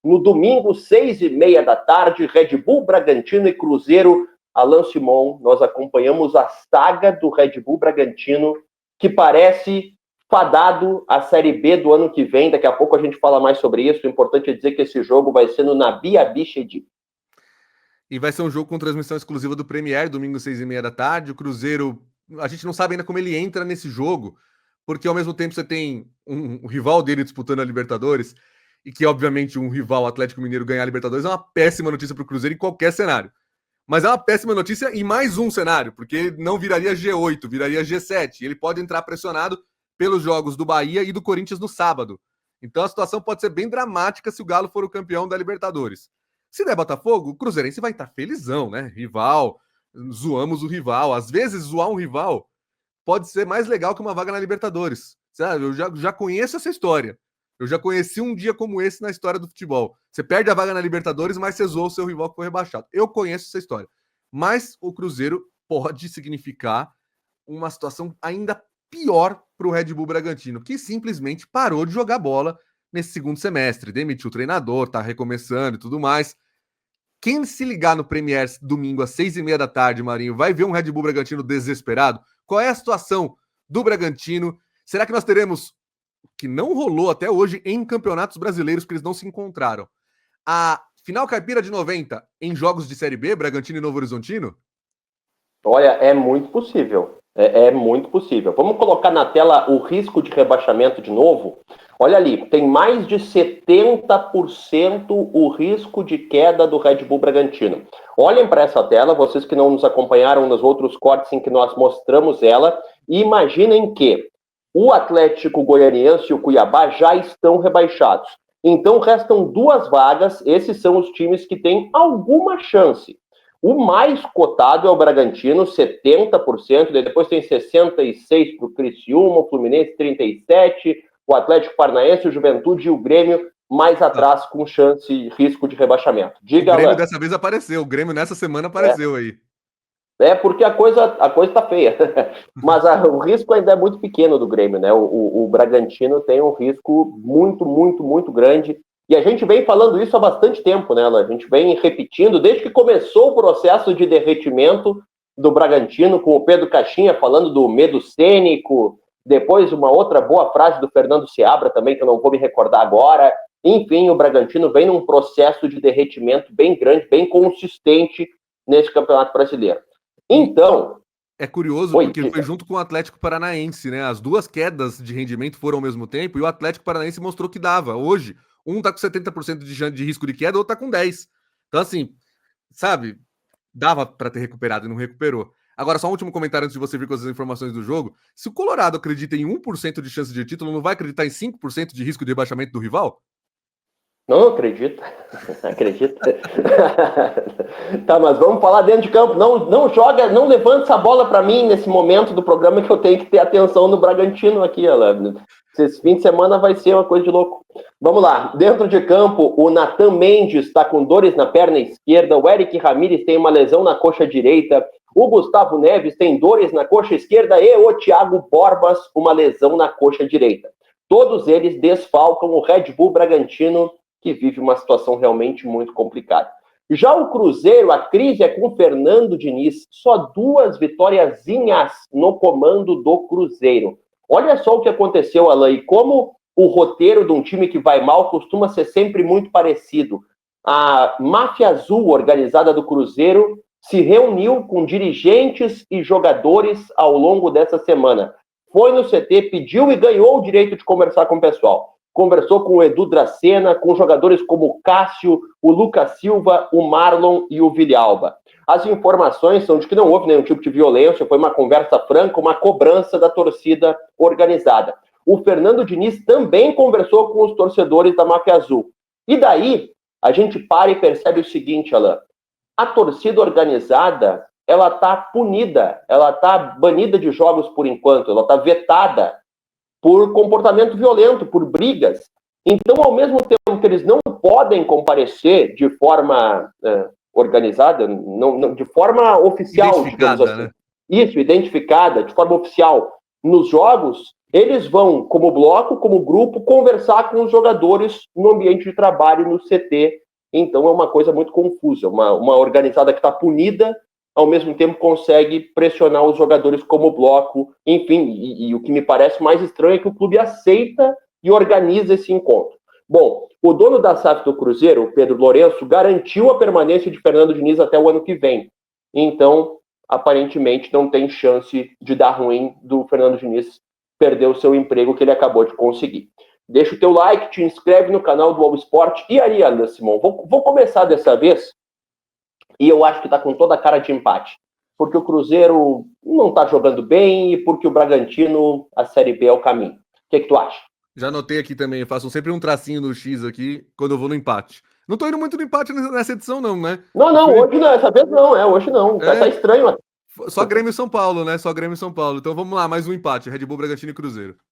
No domingo, 6h30 da tarde, Red Bull Bragantino e Cruzeiro. Alan Simon, nós acompanhamos a saga do Red Bull Bragantino, que parece fadado à Série B do ano que vem. Daqui a pouco a gente fala mais sobre isso. O importante é dizer que esse jogo vai ser no Nabi Abichedi. E vai ser um jogo com transmissão exclusiva do Premier, domingo 6h30 da tarde. O Cruzeiro, a gente não sabe ainda como ele entra nesse jogo, porque ao mesmo tempo você tem um rival dele disputando a Libertadores, e que obviamente um rival Atlético Mineiro ganhar a Libertadores é uma péssima notícia para o Cruzeiro em qualquer cenário. Mas é uma péssima notícia em mais um cenário, porque não viraria G8, viraria G7. Ele pode entrar pressionado pelos jogos do Bahia e do Corinthians no sábado. Então a situação pode ser bem dramática se o Galo for o campeão da Libertadores. Se der Botafogo, o Cruzeirense vai estar felizão, né? Rival, zoamos o rival. Às vezes, zoar um rival pode ser mais legal que uma vaga na Libertadores. Sabe? Eu já conheço essa história. Eu já conheci um dia como esse na história do futebol. Você perde a vaga na Libertadores, mas você zoou o seu rival que foi rebaixado. Eu conheço essa história. Mas o Cruzeiro pode significar uma situação ainda pior para o Red Bull Bragantino, que simplesmente parou de jogar bola nesse segundo semestre. Demitiu o treinador, tá recomeçando e tudo mais. Quem se ligar no Premier domingo às 6h30 da tarde, Marinho, vai ver um Red Bull Bragantino desesperado? Qual é a situação do Bragantino? Será que nós teremos, que não rolou até hoje em campeonatos brasileiros, que eles não se encontraram, a final caipira de 90 em jogos de Série B, Bragantino e Novo Horizontino? Olha, é muito possível. É muito possível. Vamos colocar na tela o risco de rebaixamento de novo. Olha ali, tem mais de 70% o risco de queda do Red Bull Bragantino. Olhem para essa tela, vocês que não nos acompanharam nos outros cortes em que nós mostramos ela, e imaginem que o Atlético Goianiense e o Cuiabá já estão rebaixados. Então restam 2 vagas, esses são os times que têm alguma chance. O mais cotado é o Bragantino, 70%, depois tem 66% para o Criciúma, o Fluminense 37%, o Atlético Paranaense, o Juventude e o Grêmio mais atrás com chance e risco de rebaixamento. Diga, o Grêmio dessa vez apareceu, o Grêmio nessa semana apareceu aí. Porque a coisa tá feia. Mas o risco ainda é muito pequeno do Grêmio, né? O Bragantino tem um risco muito, muito, muito grande. E a gente vem falando isso há bastante tempo, né? A gente vem repetindo, desde que começou o processo de derretimento do Bragantino, com o Pedro Caixinha falando do medo cênico, depois uma outra boa frase do Fernando Seabra também, que eu não vou me recordar agora. Enfim, o Bragantino vem num processo de derretimento bem grande, bem consistente nesse Campeonato Brasileiro. Então... É curioso, porque foi junto com o Atlético Paranaense, né? As 2 quedas de rendimento foram ao mesmo tempo e o Atlético Paranaense mostrou que dava. Hoje, um tá com 70% de risco de queda, o outro tá com 10%. Então, assim, sabe? Dava para ter recuperado e não recuperou. Agora, só um último comentário antes de você vir com as informações do jogo. Se o Colorado acredita em 1% de chance de título, não vai acreditar em 5% de risco de rebaixamento do rival? Não acredito. Acredita? Tá, mas vamos falar dentro de campo. Não joga, não levanta essa bola para mim nesse momento do programa que eu tenho que ter atenção no Bragantino aqui, Alan. Esse fim de semana vai ser uma coisa de louco. Vamos lá. Dentro de campo, o Nathan Mendes está com dores na perna esquerda, o Eric Ramírez tem uma lesão na coxa direita, o Gustavo Neves tem dores na coxa esquerda e o Thiago Borbas uma lesão na coxa direita. Todos eles desfalcam o Red Bull Bragantino, que vive uma situação realmente muito complicada. Já o Cruzeiro, a crise é com o Fernando Diniz, só 2 vitóriazinhas no comando do Cruzeiro. Olha só o que aconteceu, Alain, e como o roteiro de um time que vai mal costuma ser sempre muito parecido. A máfia azul organizada do Cruzeiro se reuniu com dirigentes e jogadores ao longo dessa semana. Foi no CT, pediu e ganhou o direito de conversar com o pessoal. Conversou com o Edu Dracena, com jogadores como o Cássio, o Lucas Silva, o Marlon e o Villalba. As informações são de que não houve nenhum tipo de violência, foi uma conversa franca, uma cobrança da torcida organizada. O Fernando Diniz também conversou com os torcedores da Máfia Azul. E daí, a gente para e percebe o seguinte, Alain. A torcida organizada, ela está punida, ela está banida de jogos por enquanto, ela está vetada por comportamento violento, por brigas. Então, ao mesmo tempo que eles não podem comparecer de forma organizada, não, de forma oficial, digamos assim. Né? Isso, identificada, de forma oficial, nos jogos, Eles vão, como bloco, como grupo, conversar com os jogadores no ambiente de trabalho, no CT. Então é uma coisa muito confusa. Uma organizada que está punida, ao mesmo tempo consegue pressionar os jogadores como bloco. Enfim, e o que me parece mais estranho é que o clube aceita e organiza esse encontro. Bom, o dono da SAF do Cruzeiro, o Pedro Lourenço, garantiu a permanência de Fernando Diniz até o ano que vem. Então, aparentemente, não tem chance de dar ruim do Fernando Diniz perder o seu emprego que ele acabou de conseguir. Deixa o teu like, te inscreve no canal do All Sport. E aí, Ana Simão, vou começar dessa vez, e eu acho que tá com toda a cara de empate. Porque o Cruzeiro não tá jogando bem e porque o Bragantino, a Série B é o caminho. O que tu acha? Já anotei aqui também, eu faço sempre um tracinho no X aqui quando eu vou no empate. Não tô indo muito no empate nessa edição, não, né? Não, hoje não, essa vez não, hoje não. Tá estranho até. Só Grêmio e São Paulo, né? Só Grêmio e São Paulo. Então vamos lá, mais um empate. Red Bull, Bragantino e Cruzeiro.